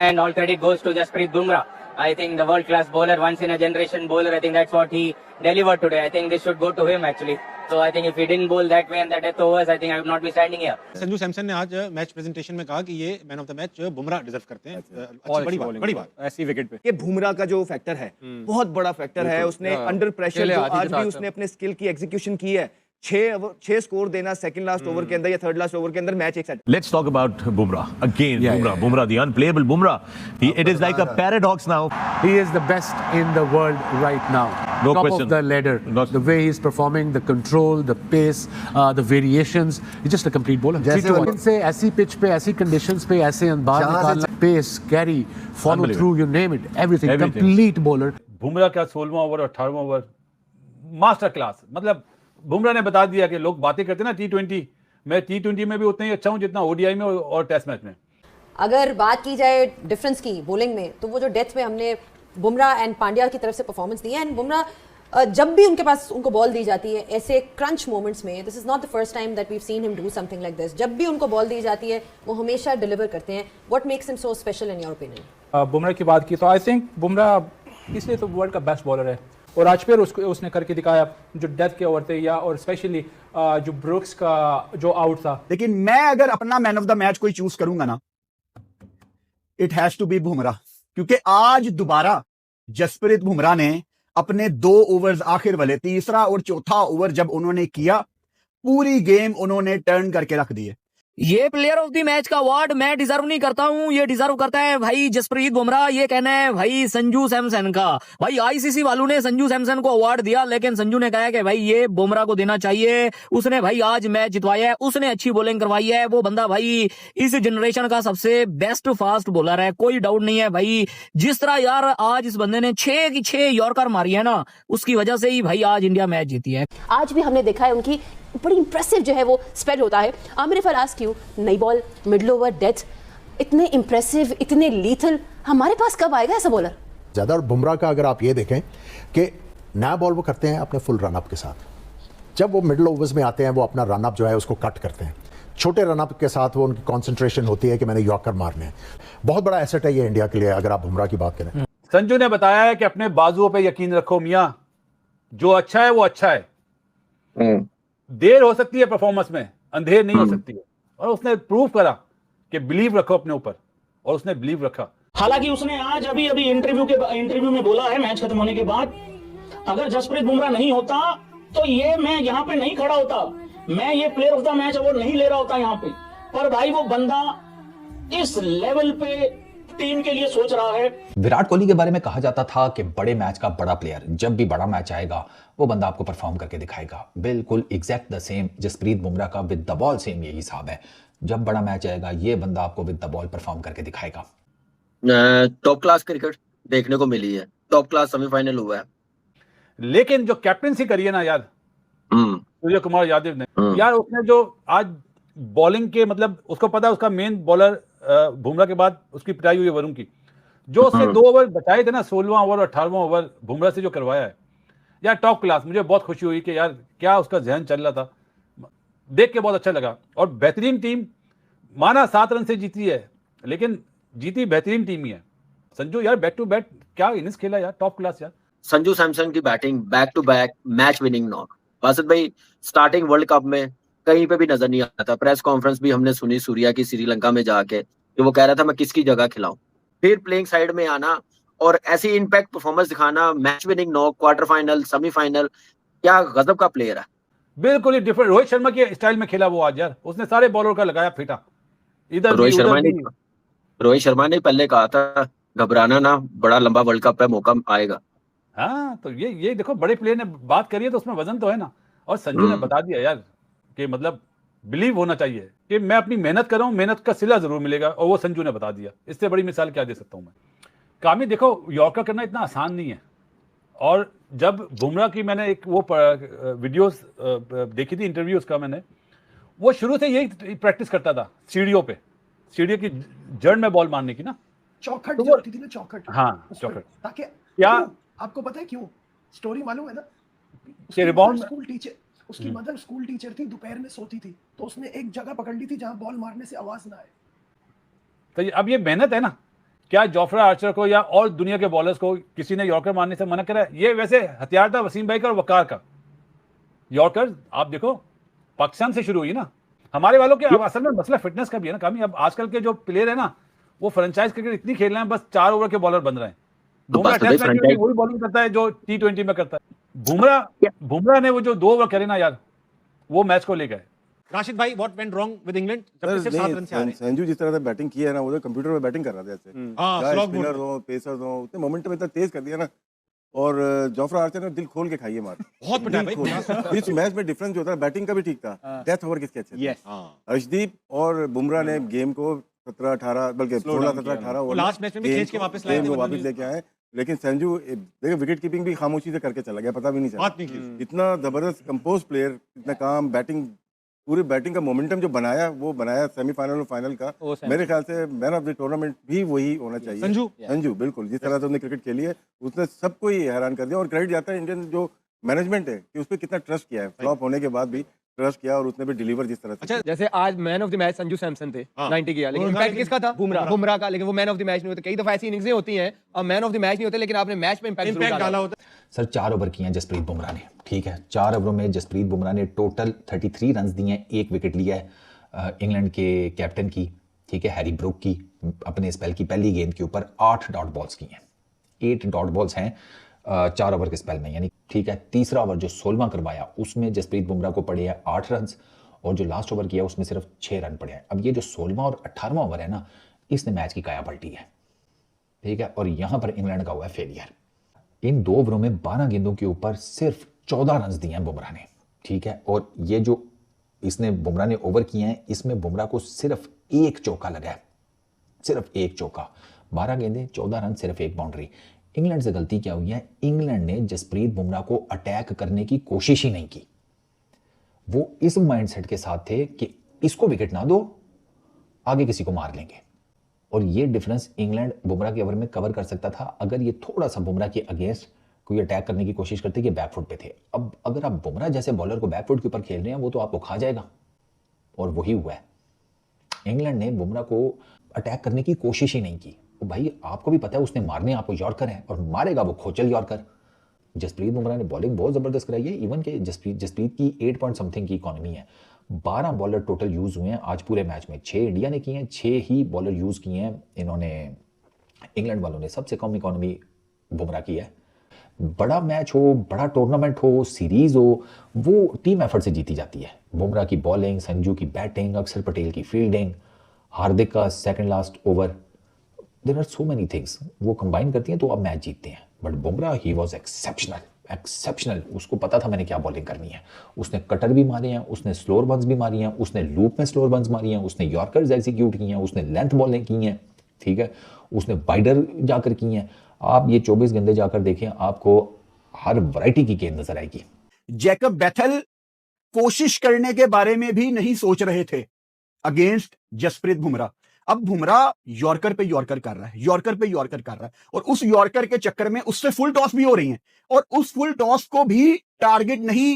And all credit goes to Jasprit Bumrah. I think the world-class bowler, once in a generation bowler. I think that's what he delivered today. I think this should go to him actually. So I think if he didn't bowl that way and the death overs, I think I would not be standing here. Sanju Samson ने आज match presentation में कहा कि ये man of the match Bumrah deserve करते हैं। अच्छी बड़ी बात ऐसी विकेट पे। ये बुमराह का जो फैक्टर है बहुत बड़ा फैक्टर है। उसने अंडर प्रेशर जो आज भी उसने अपने स्किल की एग्जीक्यूशन की है। 6 स्कोर देना सेकंड लास्ट ओवर के अंदर या थर्ड लास्ट ओवर के अंदर मैच एक set. Let's talk about Bumrah again. Bumrah, the unplayable Bumrah. It is like a paradox now. He is the best in the world right now. No Top question. of the ladder. The way he's performing, the control, the pace, the variations. He's just a complete bowler. जैसे से ऐसी pitch पे, ऐसी conditions पे, ऐसे अंदाज निकालना, pace, carry, follow through, you name it, everything. Complete bowler. Bumrah का 16वां ओवर और 18वां ओवर मास्टर क्लास। मतलब बुमराह ने बता दिया कि लोग बातें करते हैं ना T20, मैं T20 में भी उतना ही अच्छा हूं जितना ODI में और टेस्ट मैच में। अगर बात की जाए डिफरेंस की बॉलिंग में, तो वो जो डेथ में हमने बुमराह एंड पांड्या की तरफ से परफॉर्मेंस दी है। एंड बुमराह जब भी उनके पास उनको बॉल दी जाती है ऐसे क्रंच मोमेंट्स में, this is not the first time that we have seen him do something like this, जब भी उनको बॉल दी जाती है वो हमेशा डिलीवर करते हैं। What makes him so special in your opinion? Bumrah की बात की तो आई थिंक बुमराह इसलिए तो वर्ल्ड का बेस्ट बॉलर है और आज फिर उसने करके दिखाया जो डेथ के ओवर थे या और स्पेशली जो ब्रुक्स का जो आउट था। लेकिन मैं अगर अपना मैन ऑफ द मैच कोई चूज करूंगा ना, it has to be Bumrah, क्योंकि आज दोबारा जसप्रीत बुमराह ने अपने 2 ओवर्स आखिर वाले, तीसरा और चौथा ओवर जब उन्होंने किया, पूरी गेम उन्होंने टर्न करके रख दी है। ये प्लेयर ऑफ द मैच का अवार्ड मैं डिजर्व नहीं करता हूं, ये डिजर्व करता है भाई जसप्रीत बुमराह। ये कहना है भाई संजू सैमसन का। भाई आईसीसी वालों ने संजू सैमसन को अवार्ड दिया, लेकिन संजू ने कहा कि भाई ये बुमराह को देना चाहिए। उसने भाई आज मैच जितवाया है, उसने अच्छी बॉलिंग करवाई है। वो बंदा भाई इस जनरेशन का सबसे बेस्ट फास्ट बॉलर है, कोई डाउट नहीं है भाई। जिस तरह यार आज इस बंदे ने 6 की 6 यॉर्कर मारी है ना, उसकी वजह से ही भाई आज इंडिया मैच जीती है। आज भी हमने देखा है उनकी बड़ी इंप्रेसिव जो है वो स्पेल होता है। Aamir if I ask you, नई बॉल, मिडल ओवर, डेथ, इतने इंप्रेसिव, इतने लीथल हमारे पास कब आएगा ऐसा बॉलर? ज़्यादा। और बुमराह का अगर आप ये देखें कि नया बॉल वो करते हैं अपने फुल रनअप के साथ, जब वो मिडल ओवर्स में आते हैं वो अपना रनअप जो है उसको कट करते हैं। छोटे रनअप के साथ वो उनकी कॉन्सेंट्रेशन होती है कि मैंने यॉर्कर मारने हैं। बहुत बड़ा एसेट है ये इंडिया के लिए अगर आप बुमराह की बात करें। संजू ने बताया है कि अपने बाजुओं पे यकीन रखो मियां, जो अच्छा है वो अच्छा है। देर हो सकती है परफॉर्मेंस में, अंधेर नहीं हो सकती है। और उसने प्रूव करा कि बिलीव रखो अपने ऊपर, और उसने बिलीव रखा। हालांकि उसने आज अभी इंटरव्यू में बोला है मैच खत्म होने के बाद, अगर जसप्रीत बुमराह नहीं होता तो ये मैं यहाँ पे नहीं खड़ा होता, मैं ये player of the match award नहीं ले रहा होता यहाँ पे। पर भाई वो बंदा इस लेवल पे टीम के लिए सोच रहा है। विराट कोहली के बारे में कहा जाता था कि बड़े मैच का बड़ा प्लेयर, जब भी बड़ा मैच आएगा वो बंदा आपको परफॉर्म करके दिखाएगा। बिल्कुल exact the same Jasprit Bumrah का विद द बॉल सेम यही हिसाब है। जब बड़ा मैच आएगा ये बंदा आपको विद द बॉल परफॉर्म करके दिखाएगा। टॉप क्लास क्रिकेट देखने को मिली है, टॉप क्लास सेमीफाइनल हुआ है। लेकिन जो कैप्टनसी करी है ना यार सूर्य कुमार यादव ने, यार उसने जो आज बॉलिंग के, मतलब उसको पता है उसका मेन बॉलर बुमराह के बाद उसकी पिटाई हुई है वरुण की, जो उसने 2 ओवर बचाए थे ना, 16वां ओवर और 18वां ओवर बुमराह से जो करवाया है यार, टॉप क्लास। मुझे बहुत खुशी हुई कि यार क्या उसका जहन चल रहा था, देख के बहुत अच्छा लगा। और बेहतरीन टीम, माना 7 रन से जीती है, लेकिन जीती बेहतरीन टीम ही है। संजू यार बैक टू बैक क्या इनिंग्स खेला यार, टॉप क्लास यार। संजू सैमसन की batting back to back match winning knock. Basit भाई स्टार्टिंग वर्ल्ड कप में कहीं पे भी नजर नहीं आता। प्रेस कॉन्फ्रेंस भी हमने सुनी सूर्या की श्रीलंका में जाके, कि वो कह रहा था मैं किसकी जगह खिलाऊं। फिर प्लेइंग साइड में आना और ऐसी इंपैक्ट परफॉर्मेंस दिखाना, match winning knock, quarter final, semifinal, क्या गजब का प्लेयर है। बिल्कुल ही डिफरेंट रोहित शर्मा के स्टाइल में खेला वो आज यार। उसने सारे बॉलर का लगाया फीटा। इधर रोहित शर्मा ने पहले कहा था घबराना ना, बड़ा लंबा वर्ल्ड कप है, मौका आएगा। हाँ, तो ये देखो बड़े प्लेयर ने बात करी है तो उसमें वजन तो है ना। और संजू ने बता दिया यार कि मतलब बिलीव होना चाहिए कि मैं अपनी मेहनत कर रहा हूँ, मेहनत का सिला जरूर मिलेगा, और वो संजू ने बता दिया। इससे बड़ी मिसाल क्या दे सकता हूँ मैं। कामी देखो यॉर्कर करना इतना आसान नहीं है। और जब बुमराह की मैंने एक वो वीडियोस देखी थी, इंटरव्यूज का मैंने, वो शुरू से यही प्रैक्टिस करता था सीढ़ियों पे, सीढ़ियों की जड़ में बॉल मारने की ना, चौखट जो होती थी ना, चौखट। हाँ चौखट। ताकि क्या आपको पता है क्यों स्टोरी मालूम है ना? रिबाउंड स्कूल टीचर, उसकी मदर स्कूल टीचर थी, दोपहर में सोती थी, तो उसने एक जगह पकड़ ली थी जहां बॉल मारने से आवाज ना आए। तो अब ये मेहनत है ना क्या जोफ्रा आर्चर को या और दुनिया के बॉलर्स को किसी ने यॉर्कर मारने से मना करा? ये वैसे हथियार था वसीम भाई का और वकार का। यॉर्कर आप देखो पाकिस्तान से शुरू हुई ना, हमारे वालों के अब असल में मसला फिटनेस का भी है ना कामी। अब आजकल के जो प्लेयर है ना वो फ्रेंचाइज क्रिकेट इतनी खेल रहे हैं, बस 4 ओवर के बॉलर बन रहे हैं। बुमराह टेस्ट मैच में वही बॉलिंग करता है जो T20 में करता है। बुमराह ने वो जो 2 ओवर करे ना यार, वो मैच को ले गए। राशिद भाई, what went wrong with England? जब सिर्फ 7 रन से आ रहे हैं। संजू जिस तरह से बैटिंग की है ना, वो तो कंप्यूटर पे बैटिंग कर रहा था ऐसे। स्लॉग स्पिनर हो, पेसर हो, उतने मोमेंटम इतना तेज कर दिया ना। और जोफ्रा आर्चर ने दिल खोल के खाई है मार। बहुत पिटा भाई। इस मैच में डिफरेंस जो था, बैटिंग का भी ठीक था, डेथ ओवर किसके अच्छे थे? अर्शदीप और बुमराह ने गेम को 17-18 बल्कि 16-17-18 ओवर लास्ट मैच में भी खींच के वापस लाए थे, वापस लेके आए। लेकिन संजू देखिए विकेट कीपिंग भी खामोशी से करके चला गया, पता भी नहीं चला। इतना जबरदस्त कंपोज प्लेयर, इतना काम, बैटिंग, पूरी बैटिंग का मोमेंटम जो बनाया वो बनाया सेमीफाइनल और फाइनल का। मेरे ख्याल से मैन ऑफ द टूर्नामेंट भी वही होना चाहिए। संजू बिल्कुल जिस तरह से उसने क्रिकेट खेली है उसने सबको ही हैरान कर दिया। और क्रेडिट जाता है इंडियन जो मैनेजमेंट है कि उस पर कितना ट्रस्ट किया है, फ्लॉप होने के बाद भी ट्रस्ट किया और उसने भी डिलीवर जिस तरह से। जैसे आज man of the match Sanju Samson थे, 90 किया, लेकिन इम्पैक्ट किसका था? बुमराह का। लेकिन वो मैन ऑफ द मैच नहीं होते। कई दफा ऐसी इनिंग्सें होती हैं और मैन ऑफ द मैच नहीं होते, लेकिन आपने मैच में इम्पैक्ट डाला होता है। सर 4 ओवर किए हैं जसप्रीत बुमराह ने, ठीक है। 4 ओवरों में जसप्रीत बुमराह ने टोटल 33 रन दिए हैं, 1 विकेट लिया है इंग्लैंड के कैप्टन की, ठीक है, हैरी ब्रूक की। अपने स्पेल की पहली गेंद के ऊपर 8 डॉट बॉल्स की हैं, 8 डॉट बॉल्स हैं 4 ओवर के स्पेल में, यानी ठीक है। तीसरा ओवर जो 16वां करवाया उसमें जसप्रीत बुमराह को पड़े हैं 8 रन और जो लास्ट ओवर किया उसमें सिर्फ 6 रन पड़े हैं। अब ये जो 16वां और 18वां ओवर है ना, इसने मैच की काया पलटी है, ठीक है। और यहां पर इंग्लैंड का हुआ है फेलियर। इन 2 ओवरों में 12 गेंदों के ऊपर सिर्फ 14 रन दिए हैं बुमराह ने, ठीक है। और ये जो इसने बुमराह ने ओवर किए हैं इसमें बुमराह को सिर्फ 1 चौका लगा है, सिर्फ 1 चौका। 12 गेंदें, 14 रन, सिर्फ 1 बाउंड्री। इंग्लैंड से गलती क्या हुई है? इंग्लैंड ने जसप्रीत बुमराह को अटैक करने की कोशिश ही नहीं की। वो इस माइंडसेट के साथ थे कि इसको विकेट ना दो, आगे किसी को मार लेंगे। और ये डिफरेंस इंग्लैंड बुमराह के ओवर में कवर कर सकता था अगर ये थोड़ा सा बुमराह के अगेंस्ट कोई अटैक करने की कोशिश करते कि बैकफुट पे थे। अब अगर आप बुमराह जैसे बॉलर को बैकफुट के ऊपर खेल रहे हैं वो तो आपको खा जाएगा, और वही हुआ है। इंग्लैंड ने बुमराह को अटैक करने की कोशिश ही नहीं की। तो भाई आपको भी पता है उसने मारने आपको यॉर्कर है और मारेगा वो खोचल यॉर्कर। जसप्रीत बुमराह ने बॉलिंग बहुत जबरदस्त कराई है। इवन के जसप्रीत की 8 पॉइंट समथिंग की इकोनॉमी है। 12 बॉलर टोटल यूज हुए हैं आज पूरे मैच में, 6 इंडिया ने किए हैं, 6 ही बॉलर यूज किए हैं इन्होंने, इंग्लैंड वालों ने। सबसे कम इकोनॉमी बुमराह की है। बड़ा मैच हो, बड़ा टूर्नामेंट हो, सीरीज हो, वो टीम एफर्ट से जीती जाती है। बुमराह की बॉलिंग, संजू की बैटिंग, अक्षर पटेल की फील्डिंग, हार्दिक का second last over, there are so many things, वो कंबाइन करती हैं तो आप मैच जीतते हैं। बट बुमराह ही वाज एक्सेप्शनल। उसको पता था मैंने क्या बॉलिंग करनी है। उसने कटर भी मारे हैं, उसने स्लोअर बंस भी मारी हैं, उसने लूप में स्लोअर बंस मारी हैं, उसने यॉर्कर्स एग्जीक्यूट की हैं, उसने लेंथ बॉलिंग की हैं, ठीक है, उसने वाइडर जाकर की हैं। आप ये 24 गेंदें जाकर देखें, आपको हर वैरायटी की गेंद नजर आएगी। जैकब बेथल कोशिश करने के बारे में भी नहीं सोच रहे थे अगेंस्ट जसप्रीत बुमराह। अब बुमराह यॉर्कर पे यॉर्कर कर रहा है, यॉर्कर पे यॉर्कर कर रहा है, और उस यॉर्कर के चक्कर में उससे फुल टॉस भी हो रही हैं, और उस फुल टॉस को भी टारगेट नहीं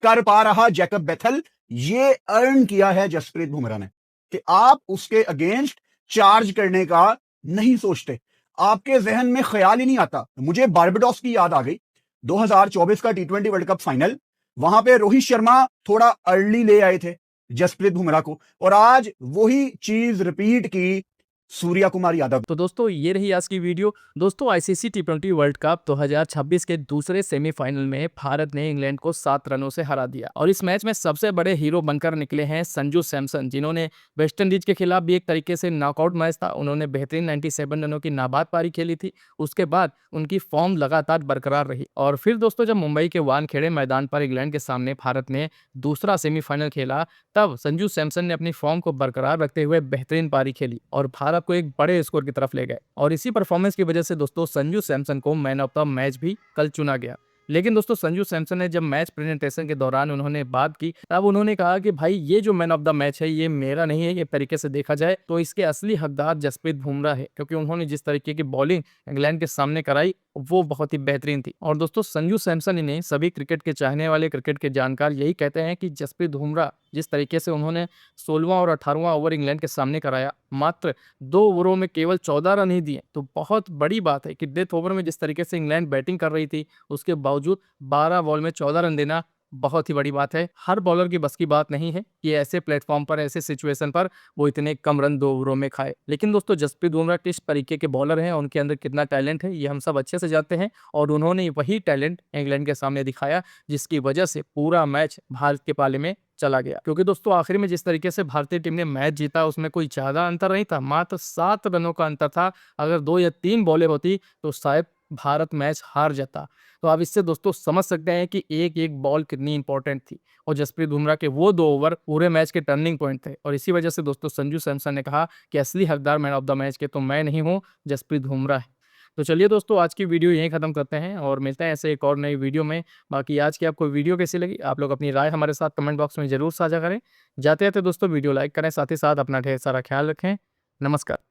कर पा रहा जैकब बेथल। ये अर्न किया है जसप्रीत बुमराह ने कि आप उसके अगेंस्ट चार्ज करने का नहीं सोचते, आपके जहन में ख्याल ही नहीं आता। मुझे बारबाडोस की याद आ गई, 2024 का T20 वर्ल्ड कप फाइनल, वहां पे रोहित शर्मा थोड़ा अर्ली ले आए थे जसप्रीत बुमराह को, और आज वही चीज रिपीट की सूर्या कुमार यादव। तो दोस्तों ये रही आज की वीडियो। दोस्तों ICC T20 वर्ल्ड कप 2026 के दूसरे सेमीफाइनल में भारत ने इंग्लैंड को 7 रनों से हरा दिया, और इस मैच में सबसे बड़े हीरो बनकर निकले हैं संजू सैमसन, जिन्होंने वेस्ट इंडीज के खिलाफ भी एक तरीके से नॉकआउट मैच था। उन्होंने बेहतरीन 97 रनों की नाबाद पारी खेली थी। उसके बाद उनकी फॉर्म लगातार बरकरार रही, और फिर दोस्तों जब मुंबई के वानखेड़े मैदान पर इंग्लैंड के सामने भारत ने दूसरा सेमीफाइनल खेला, तब संजू सैमसन ने अपनी फॉर्म को बरकरार रखते हुए बेहतरीन पारी खेली और भारत को एक बड़े स्कोर की तरफ ले गए। और इसी परफॉर्मेंस की वजह से दोस्तों संजू सैमसन को मैन ऑफ द मैच भी कल चुना गया। लेकिन दोस्तों संजू सैमसन ने जब मैच प्रेजेंटेशन के दौरान उन्होंने बात की, तब उन्होंने कहा कि भाई ये जो मैन ऑफ द मैच है ये मेरा नहीं है। ये तरीके से देखा जाए तो इसके असली हकदार जसप्रीत बुमराह है, क्योंकि उन्होंने जिस तरीके की बॉलिंग इंग्लैंड के सामने कराई वो बहुत ही बेहतरीन थी। और दोस्तों संजू सैमसन ने सभी क्रिकेट के चाहने वाले, क्रिकेट के जानकार यही कहते हैं कि जसप्रीत बुमराह जिस तरीके से उन्होंने 16वां और 18वां ओवर इंग्लैंड के सामने कराया, मात्र 2 ओवरों में केवल 14 रन ही दिए, तो बहुत बड़ी बात है कि डेथ ओवर में जिस तरीके से इंग्लैंड बैटिंग कर रही थी उसके बावजूद 12 बॉल में 14 रन देना बहुत ही बड़ी बात है। हर बॉलर की बस की बात नहीं है कि ऐसे प्लेटफॉर्म पर, ऐसे सिचुएशन पर वो इतने कम रन 2 ओवरों में खाए। लेकिन दोस्तों जसप्रीत बुमराह किस तरीके के बॉलर हैं, उनके अंदर कितना टैलेंट है, ये हम सब अच्छे से जानते हैं और उन्होंने वही टैलेंट इंग्लैंड के सामने दिखाया जिसकी वजह से पूरा मैच भारत के पाले में चला गया। क्योंकि दोस्तों आखिर में जिस तरीके से भारतीय टीम ने मैच जीता उसमें कोई ज्यादा अंतर नहीं था, मात्र 7 रनों का अंतर था। अगर 2 या 3 बॉलें होती तो शायद भारत मैच हार जाता। तो आप इससे दोस्तों समझ सकते हैं कि एक एक बॉल कितनी इंपॉर्टेंट थी और जसप्रीत बुमराह के वो 2 ओवर पूरे मैच के टर्निंग पॉइंट थे। और इसी वजह से दोस्तों संजू सैमसन ने कहा कि असली हकदार मैन ऑफ द मैच के तो मैं नहीं हूँ, जसप्रीत बुमराह है। तो चलिए दोस्तों आज की वीडियो यहीं खत्म करते हैं और मिलते हैं ऐसे एक और नई वीडियो में। बाकी आज की आपको वीडियो कैसी लगी आप लोग अपनी राय हमारे साथ कमेंट बॉक्स में जरूर साझा करें। जाते जाते दोस्तों वीडियो लाइक करें, साथ ही साथ अपना ढेर सारा ख्याल रखें। नमस्कार।